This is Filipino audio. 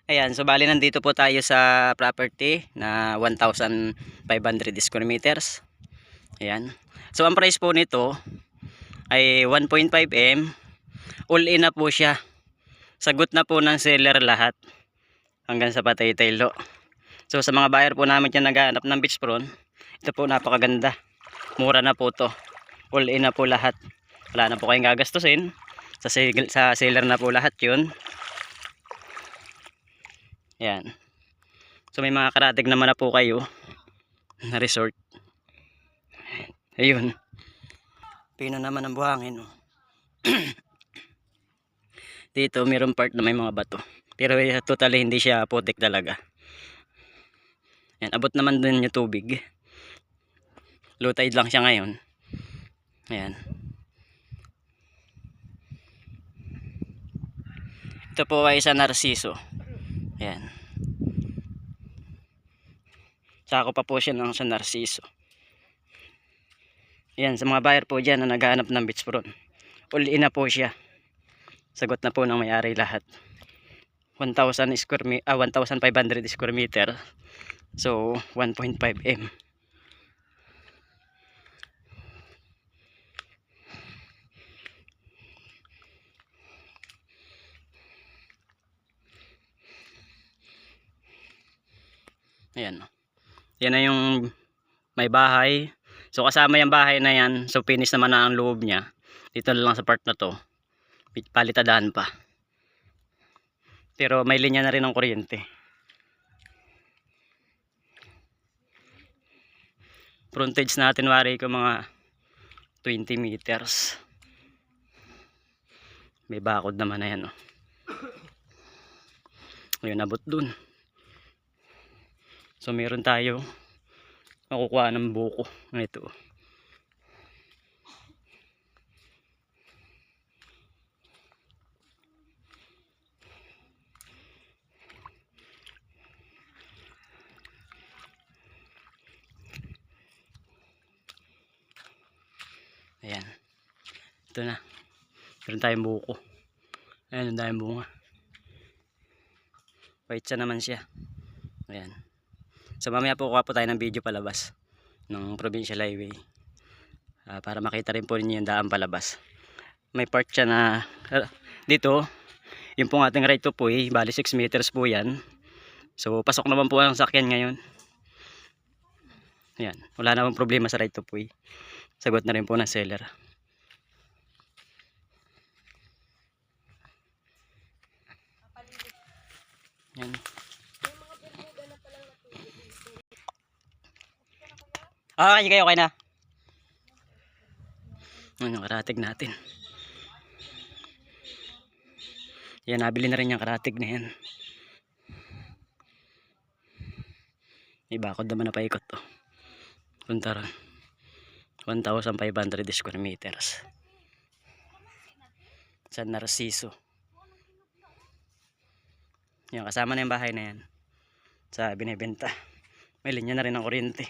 Ayan, so bali nandito po tayo sa property na 1,500 square meters. Ayan. So ang price po nito ay 1.5 M. All in na po siya. Sagot na po ng seller lahat. Hanggang sa patay-taylo. So sa mga buyer po namin dyan naghahanap ng beachfront, ito po napakaganda. Mura na po to. All in na po lahat. Wala na po kayong gagastusin. Sa seller na po lahat yun. Yan. So may mga karatig naman na po kayo na resort. Ayun. Pino naman ang buhangin. Dito mayroong part na may mga bato. Pero totally hindi siya putik talaga. Yan, abot naman din yung tubig. Low tide lang siya ngayon. Ayan. Ito po ay sa Narciso. Ayan. Sako pa po siya ng sa Narciso. Ayan, sa mga buyer po dyan na naghahanap ng beachfront. All in na po siya. Sagot na po ng may-ari lahat. 1,500 square meter. So 1.5 M. Ayan. Yan na yung may bahay. So kasama yung bahay na yan. So finish naman na ang loob niya. Dito na lang sa part na to. Palitadahan pa. Pero may linya na rin ng kuryente. Frontage natin wari ko mga 20 meters. May bakod naman na yan. Oh. Ayun, abot dun. So meron tayo makukuha ng buko. Ito. Ayan. Ito na. Meron tayong buko. Ayan, ang daming bunga. White siya naman siya. Ayan. So mamaya po kuha po tayo ng video palabas ng Provincial Highway. Para makita rin po ninyo yung daan palabas. May part siya na dito. Yung pong ating right to way. Bali 6 meters po yan. So pasok naman po ang sakyan ngayon. Ayan. Wala namang problema sa right to way. Sagot na rin po ng seller. Yan. Okay kayo, okay na. Ano, karatig natin. Yan, nabili na rin yung karatig na yan. May bakod naman na paikot to. Punta rin. 1,500 square meters. Sa Narciso. Yan, kasama na yung bahay na yan. Sa binibenta. May linya na rin ang kuryente.